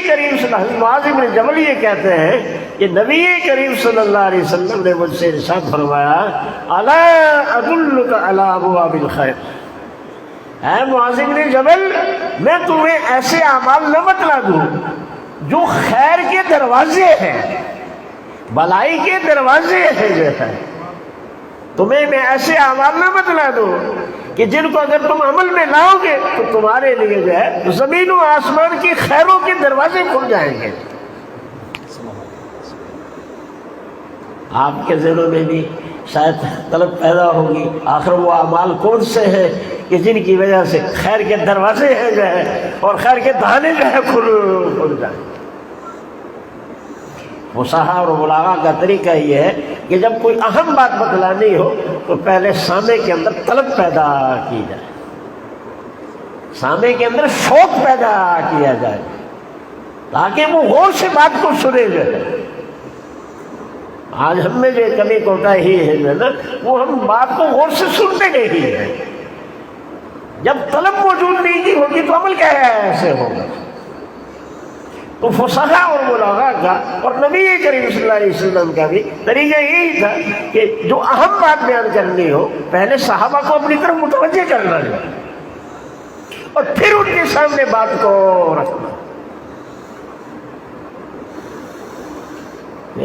کریم صلی اللہ علیہ وسلم معاذ بن جبل یہ کہتے ہیں کہ نبی کریم صلی اللہ علیہ وسلم نے مجھ سے ارشاد فرمایا الا ادلک علی ابواب الخیر، اے معاذ بن جبل میں تمہیں ایسے اعمال نہ بتلا دوں جو خیر کے دروازے ہیں، بلائی کے دروازے ہیں، جو ہے تمہیں میں ایسے اعمال نہ بتلا دوں کہ جن کو اگر تم عمل میں لاؤ گے تو تمہارے لیے جو ہے زمین و آسمان کی خیروں کے دروازے کھل جائیں گے۔ آپ کے ذہنوں میں بھی شاید طلب پیدا ہوگی آخر وہ اعمال کون سے ہیں کہ جن کی وجہ سے خیر کے دروازے ہیں جو ہے اور خیر کے دہانے جو ہے کھل جائیں۔ فصاحہ اور بلاغہ کا طریقہ یہ ہے کہ جب کوئی اہم بات بتلانی ہو تو پہلے سامع کے اندر طلب پیدا کی جائے، سامع کے اندر شوق پیدا کیا جائے تاکہ وہ غور سے بات کو سنے جائے۔ آج ہم میں جو کمی کوتاہی ہے نا وہ ہم بات کو غور سے سنتے نہیں ہیں۔ جب طلب موجود نہیں ہوگی تو عمل کیسے ہوگا؟ تو فصاحہ اور بلاغہ کا اور نبی کریم صلی اللہ علیہ وسلم کا بھی طریقہ یہی تھا کہ جو اہم بات بیان کرنی ہو پہلے صحابہ کو اپنی طرف متوجہ کرنا ہے اور پھر ان کے سامنے بات کو رکھنا۔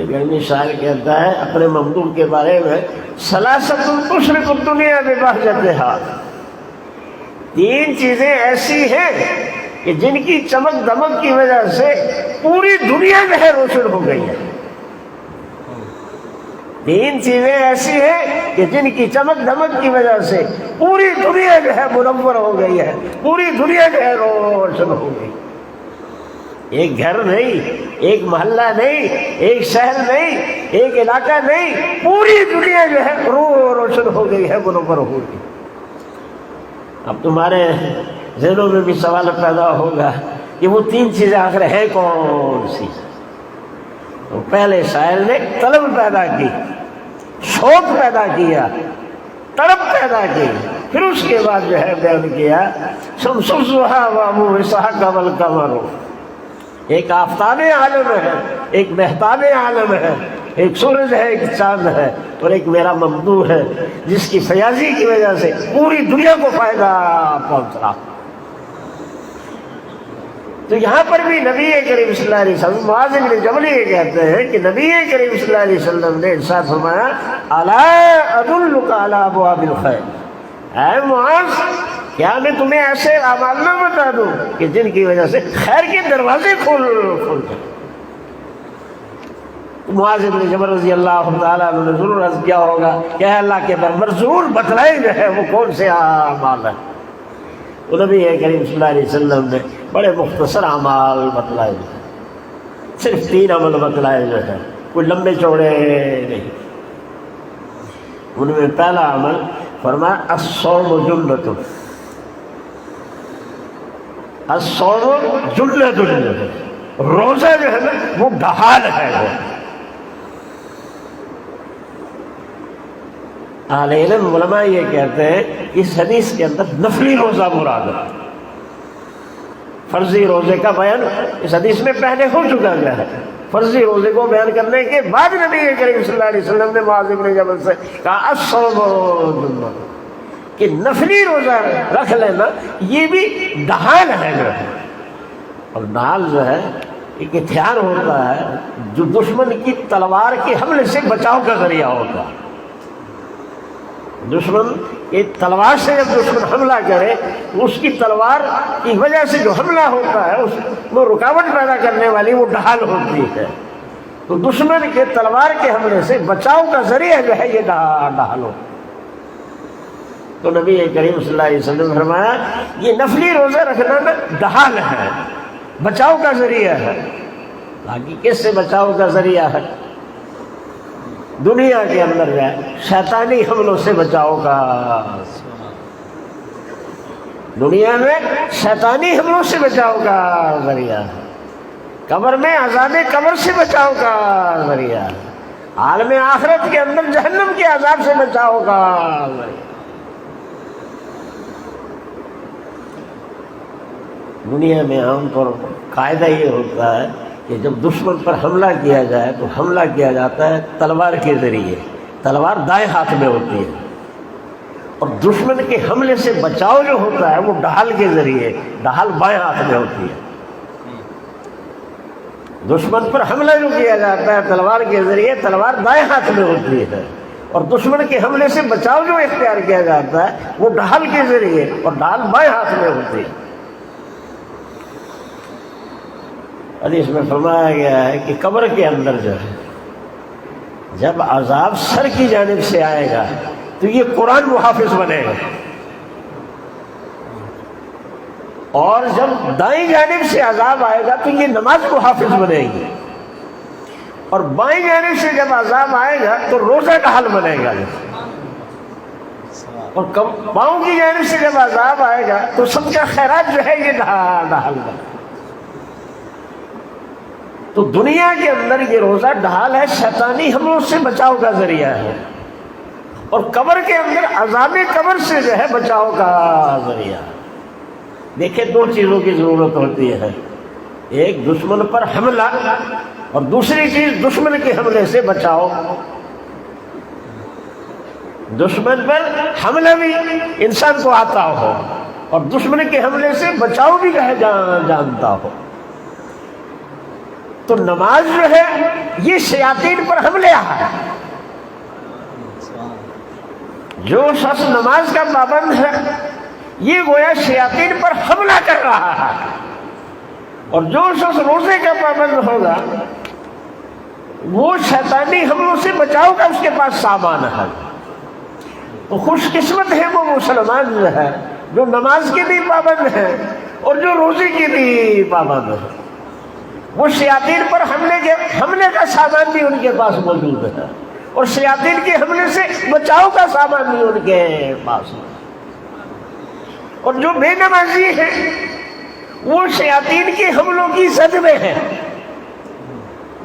گرمی شاعر کہتا ہے اپنے ممدوح کے بارے میں ثلاثۃ تشرق الدنیا ببہجتہا، تین چیزیں ایسی ہیں کہ جن کی چمک دمک کی وجہ سے پوری دنیا جو ہے روشن ہو گئی ہے۔ تین چیزیں ایسی ہیں کہ جن کی چمک دمک کی وجہ سے پوری دنیا جو ہے منور ہو گئی ہے، پوری دنیا جو ہے روشن ہو گئی۔ ایک گھر نہیں، ایک محلہ نہیں، ایک شہر نہیں، ایک علاقہ نہیں، پوری دنیا جو ہے روشن ہو گئی ہے، منور ہو گئی۔ اب تمہارے ذہنوں میں بھی سوال پیدا ہوگا کہ وہ تین چیزیں آخر ہیں کون سی؟ تو پہلے شاعر نے طلب پیدا کی، شوق پیدا کیا، طلب پیدا کی، پھر اس کے بعد جو ہے بیان کیا شمس الضحیٰ وموسیٰ والقمر، ایک آفتاب عالم ہے، ایک مہتاب عالم ہے، ایک سورج ہے، ایک چاند ہے، اور ایک میرا ممدوح ہے جس کی فیاضی کی وجہ سے پوری دنیا کو فائدہ پہنچ رہا۔ تو یہاں پر بھی نبی کریم صلی اللہ علیہ وسلم معاذ بن جبل یہ کہتے ہیں کہ نبی کریم صلی اللہ علیہ وسلم نے ارشاد فرمایا الا ادلک علی ابواب الخیر، اے معاذ کیا میں تمہیں ایسے اعمال نہ بتا دوں کہ جن کی وجہ سے خیر کے دروازے کھل جائیں۔ معاذ بن جبل رضی اللہ تعالیٰ عنہ نے ضرور عرض کیا ہوگا کہ اللہ کے پیغمبر ضرور بتلائے جو ہے وہ کون سے اعمال ہیں۔ تو نبی کریم صلی اللہ علیہ وسلم نے بڑے مختصر اعمال بتلائے، صرف تین عمل بتلائے جو ہے، کوئی لمبے چوڑے نہیں۔ ان میں پہلا عمل فرمایا الصوم جنۃ، الصوم جنۃ، روزہ جو ہے نا وہ ڈھال ہے۔ اہل علم علماء یہ کہتے ہیں اس حدیث کے اندر نفلی روزہ مراد ہے، فرضی روزے کا بیان اس حدیث میں پہلے ہو چکا ہے۔ فرضی روزے کو بیان کرنے کے بعد نبی کریم صلی اللہ علیہ وسلم نے معاذ بن جبل سے کہا الصوم جنۃ، کہ نفلی روزہ رکھ لینا یہ بھی ڈھال ہے جو ہے، اور ڈھال جو ہے ایک ہتھیار ہوتا ہے جو دشمن کی تلوار کے حملے سے بچاؤ کا ذریعہ ہوتا ہے۔ دشمن کی تلوار سے جب دشمن حملہ کرے اس کی تلوار کی وجہ سے جو حملہ ہوتا ہے اس میں رکاوٹ پیدا کرنے والی وہ ڈھال ہوتی ہے، تو دشمن کے تلوار کے حملے سے بچاؤ کا ذریعہ جو ہے یہ ڈھال ہو۔ تو نبی کریم صلی اللہ علیہ وسلم نے فرمایا یہ نفلی روزہ رکھنا نا ڈھال ہے، بچاؤ کا ذریعہ ہے۔ باقی کس سے بچاؤ کا ذریعہ ہے؟ دنیا کے اندر جو ہے شیطانی حملوں سے بچاؤ کا، دنیا میں شیطانی حملوں سے بچاؤ کا ذریعہ ہے، قبر میں عذاب قبر سے بچاؤ کا ذریعہ ہے، عالم آخرت کے اندر جہنم کے عذاب سے بچاؤ کا ذریعہ۔ دنیا میں عام طور پر قاعدہ یہ ہوتا ہے کہ جب دشمن پر حملہ کیا جائے تو حملہ کیا جاتا ہے تلوار کے ذریعے. تلوار دائیں ہاتھ میں ہوتی ہے، اور دشمن کے حملے سے بچاؤ جو ہوتا ہے وہ ڈھال کے ذریعے، ڈھال بائیں ہاتھ میں ہوتی ہے. دشمن پر حملہ جو کیا جاتا ہے تلوار کے ذریعے، تلوار دائیں ہاتھ میں ہوتی ہے، اور دشمن کے حملے سے بچاؤ جو اختیار کیا جاتا ہے وہ ڈھال کے ذریعے، اور ڈھال بائیں ہاتھ میں ہوتی ہے. حدیث میں فرمایا گیا ہے کہ قبر کے اندر جو ہے جب عذاب سر کی جانب سے آئے گا تو یہ قرآن محافظ بنے گا، اور جب دائیں جانب سے عذاب آئے گا تو یہ نماز محافظ بنے گی، اور بائیں جانب سے جب عذاب آئے گا تو روزہ ڈھال بنے گا، اور پاؤں کی جانب سے جب عذاب آئے گا تو سب کا خیرات جو ہے یہ ڈھال بنے. تو دنیا کے اندر یہ روزہ ڈھال ہے، شیطانی حملوں سے بچاؤ کا ذریعہ ہے، اور قبر کے اندر عذاب قبر سے جو ہے بچاؤ کا ذریعہ. دیکھیں دو چیزوں کی ضرورت ہوتی ہے، ایک دشمن پر حملہ، اور دوسری چیز دشمن کے حملے سے بچاؤ. دشمن پر حملہ بھی انسان کو آتا ہو اور دشمن کے حملے سے بچاؤ بھی جانتا ہو. تو نماز جو ہے یہ شیاطین پر حملہ ہے. جو شخص نماز کا پابند ہے یہ گویا شیاطین پر حملہ کر رہا ہے، اور جو شخص روزے کا پابند ہوگا وہ شیطانی حملوں سے بچاؤ کا اس کے پاس سامان ہے. تو خوش قسمت ہے وہ مسلمان جو ہے جو نماز کے بھی پابند ہے اور جو روزے کے بھی پابند ہے. وہ شیاطین پر حملے کا سامان بھی ان کے پاس موجود ہے، اور شیاطین کے حملے سے بچاؤ کا سامان بھی ان کے پاس ہے. اور جو بے نمازی ہے وہ شیاطین کے حملوں کی زد میں ہے،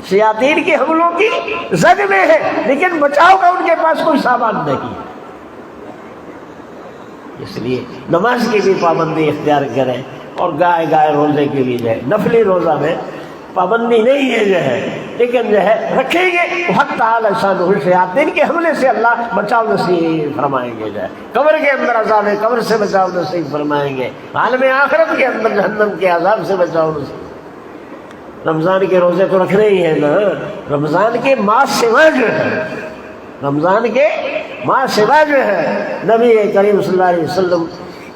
شیاطین کے حملوں کی زد میں ہے، لیکن بچاؤ کا ان کے پاس کوئی سامان نہیں. اس لیے نماز کی بھی پابندی اختیار کریں، اور گائے گائے روزے کی بھی جائے. نفلی روزہ میں پابندی نہیں ہے جو ہے، لیکن جو ہے رکھیں گے حق تعالی شانہ شیاطین کے حملے سے اللہ بچاؤ نصیب فرمائیں گے. جو ہے قبر کے اندر عذاب قبر سے بچاؤ نصیب فرمائیں گے، عالم آخرت کے اندر جہنم کے عذاب سے بچاؤ نصیب. رمضان کے روزے تو رکھنے ہی ہیں نا. رمضان کے ماہ سوا جو ہے، رمضان کے ماہ سوا جو ہے نبی کریم صلی اللہ علیہ وسلم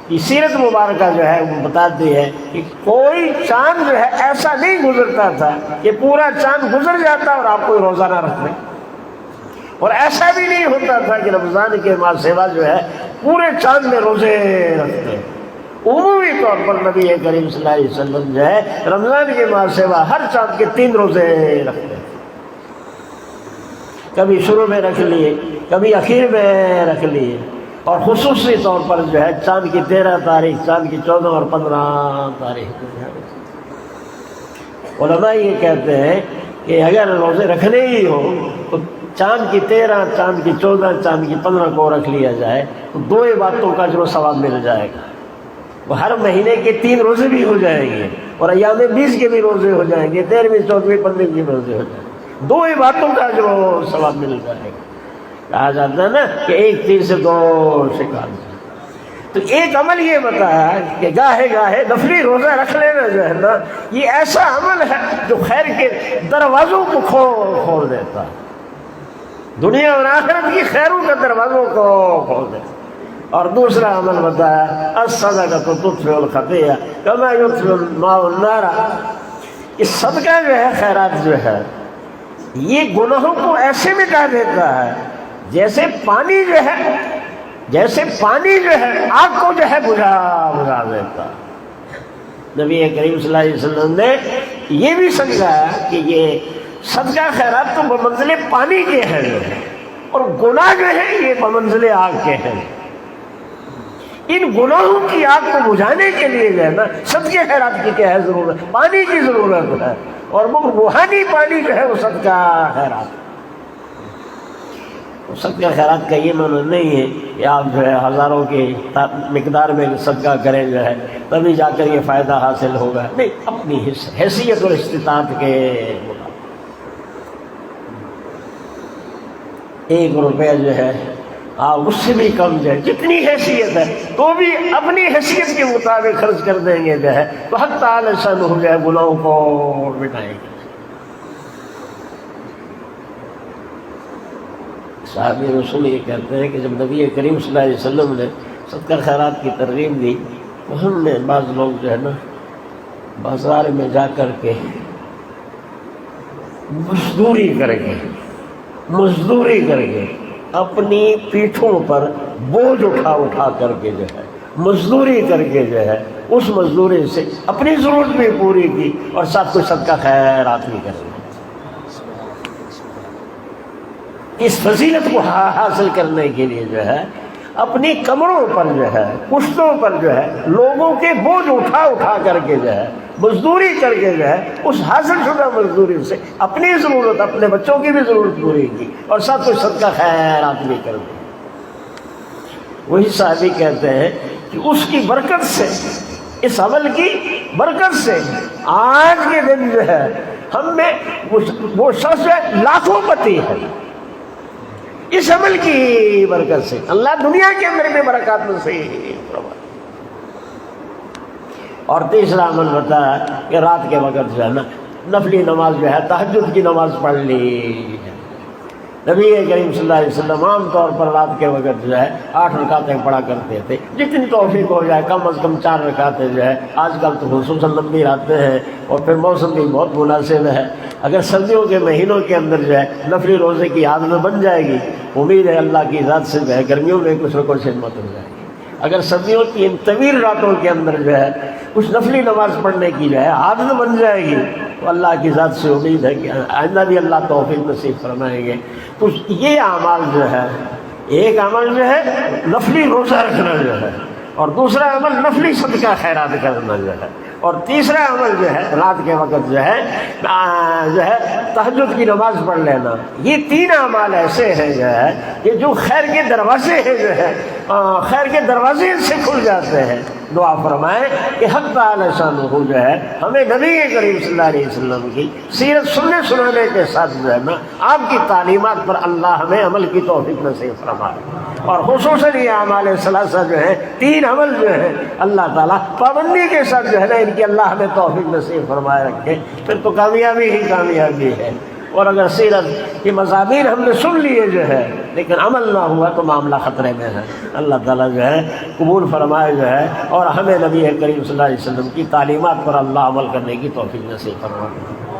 کی سیرت مبارکہ جو ہے وہ بتاتی ہے کہ کوئی چاند جو ہے ایسا نہیں گزرتا تھا کہ پورا چاند گزر جاتا اور آپ کوئی روزہ نہ رکھ لیں، اور ایسا بھی نہیں ہوتا تھا کہ رمضان کے ماہ سوا جو ہے پورے چاند میں روزے رکھتے. عمومی طور پر نبی کریم صلی اللہ علیہ وسلم جو ہے رمضان کے ماہ سوا ہر چاند کے 3 روزے رکھتے، کبھی شروع میں رکھ لیے، کبھی اخیر میں رکھ لیے، اور خصوصی طور پر جو ہے چاند کی 13 تاریخ، چاند کی 14 اور 15 تاریخ. علماء یہ کہتے ہیں کہ اگر روزے رکھنے ہی ہو تو چاند کی 13، چاند کی 14، چاند کی 15 کو رکھ لیا جائے تو 2 باتوں کا جو ثواب مل جائے گا. وہ ہر مہینے کے 3 روزے بھی ہو جائیں گے، اور ایام 20 کے بھی روزے ہو جائیں گے، 13ویں 14ویں 15ویں کے روزے ہو جائیں گے. 2 باتوں کا جو ثواب مل جائے گا. کہا جاتا ہے نا کہ ایک تیر سے 2 شکار. تو ایک عمل یہ بتایا کہ گاہے گاہے نفلی روزہ رکھ لینا جو ہے نا یہ ایسا عمل ہے جو خیر کے دروازوں کو کھول دیتا ہے، دنیا اور آخرت کی خیروں کے دروازوں کو کھول دیتا. اور دوسرا عمل بتایا الصدقۃ تطفئ الخطیئہ کما یطفئ الماء النار. اس صدقہ جو ہے، خیرات جو ہے، یہ گناہوں کو ایسے مٹا دیتا ہے جیسے پانی جو ہے آگ کو جو ہے بجھا دیتا. نبی کریم صلی اللہ علیہ وسلم نے یہ بھی سمجھایا کہ یہ صدقہ خیرات تو بمنزل پانی کے ہیں، اور گناہ جو ہے یہ بمنزل آگ کے ہیں. ان گناہوں کی آگ کو بجھانے کے لیے جو ہے نا صدقہ خیرات کی کیا ہے ضرورت؟ پانی کی ضرورت ہے، اور وہ روحانی پانی جو ہے وہ صدقہ خیرات. صدقہ خیرات کا یہ معنی نہیں ہے کہ آپ جو ہے ہزاروں کی مقدار میں صدقہ کریں جو ہے تبھی جا کر یہ فائدہ حاصل ہوگا، نہیں، اپنی حیثیت اور استطاعت کے مطابق 1 روپیہ جو ہے اس سے بھی کم جو ہے جتنی حیثیت ہے تو بھی اپنی حیثیت کے مطابق خرچ کر دیں گے جو ہے تو حق تعالی شان ہو جائے گناہوں کو مٹائیں گے۔ صحابی رسول یہ کہتے ہیں کہ جب نبی کریم صلی اللہ علیہ وسلم نے صدقہ خیرات کی ترغیب دی تو ہم نے بعض لوگ جو ہے نا بازار میں جا کر کے مزدوری کر کے اپنی پیٹھوں پر بوجھ اٹھا کر کے جو ہے مزدوری کر کے جو ہے اس مزدوری سے اپنی ضرورت بھی پوری کی اور ساتھ کوئی صدقہ خیرات بھی کر اس فضیلت کو حاصل کرنے کے لیے جو ہے اپنی کمروں پر جو ہے پشتوں پر جو ہے لوگوں کے بوجھ اٹھا کر کے جو ہے مزدوری کر کے جو ہے اس حاصل شدہ مزدوری سے اپنی ضرورت اپنے بچوں کی بھی ضرورت پوری کی اور ساتھ کوئی صدقہ خیرات بھی کر دی۔ وہی صحابی کہتے ہیں کہ اس کی برکت سے، اس عمل کی برکت سے آج کے دن جو ہے ہم میں وہ شخص لاکھوں پتی ہے، اس عمل کی برکت سے اللہ دنیا کے اندر بھی برکات نصیب فرمائے۔ اور تیسرا عمل ہوتا ہے کہ رات کے وقت جو ہے نا نفلی نماز جو ہے تہجد کی نماز پڑھ لی۔ نبی کریم صلی اللہ علیہ وسلم عام طور پر رات کے وقت جو ہے 8 رکعتیں پڑھا کرتے تھے، جتنی توفیق ہو جائے کم از کم 4 رکعتیں جو ہے، آج کل تو خصوصاً لمبی راتیں ہیں اور پھر موسم بھی بہت مناسب ہے۔ اگر سردیوں کے مہینوں کے اندر جو ہے نفلی روزے کی عادت بن جائے گی، امید ہے اللہ کی ذات سے جو ہے گرمیوں میں کچھ نہ کچھ خدمت ہو جائے گی۔ اگر سردیوں کی ان طویل راتوں کے اندر جو ہے کچھ نفلی نماز پڑھنے کی جو ہے عادت بن جائے گی تو اللہ کی ذات سے امید ہے کہ آئندہ بھی اللہ توفیق نصیب فرمائیں گے۔ تو یہ اعمال جو ہے، ایک عمل جو ہے نفلی روزہ رکھنا جو ہے، اور دوسرا عمل نفلی صدقہ خیرات کرنا جو ہے، اور تیسرا عمل جو ہے رات کے وقت جو ہے تہجد کی نماز پڑھ لینا۔ یہ 3 اعمال ایسے ہیں جو ہے کہ جو خیر کے دروازے ہیں جو ہے خیر کے دروازے سے کھل جاتے ہیں۔ دعا فرمائیں کہ حق تعالی شانہ جو ہے ہمیں نبی کریم صلی اللہ علیہ وسلم کی سیرت سنانے کے ساتھ جو ہے نا آپ کی تعلیمات پر اللہ ہمیں عمل کی توفیق نصیب فرمائے، اور خصوصاً یہ اعمال ثلاثہ جو ہے 3 عمل جو ہے اللہ تعالیٰ پابندی کے ساتھ جو ہے نا ان کی اللہ ہمیں توفیق نصیب فرمائے رکھے، پھر تو کامیابی ہی کامیابی ہے۔ اور اگر سیرت کی مضامین ہم نے سن لیے جو ہے لیکن عمل نہ ہوا تو معاملہ خطرے میں ہے۔ اللہ تعالیٰ جو ہے قبول فرمائے جو ہے، اور ہمیں نبی کریم صلی اللہ علیہ وسلم کی تعلیمات پر اللہ عمل کرنے کی توفیق نصیب فرمائے۔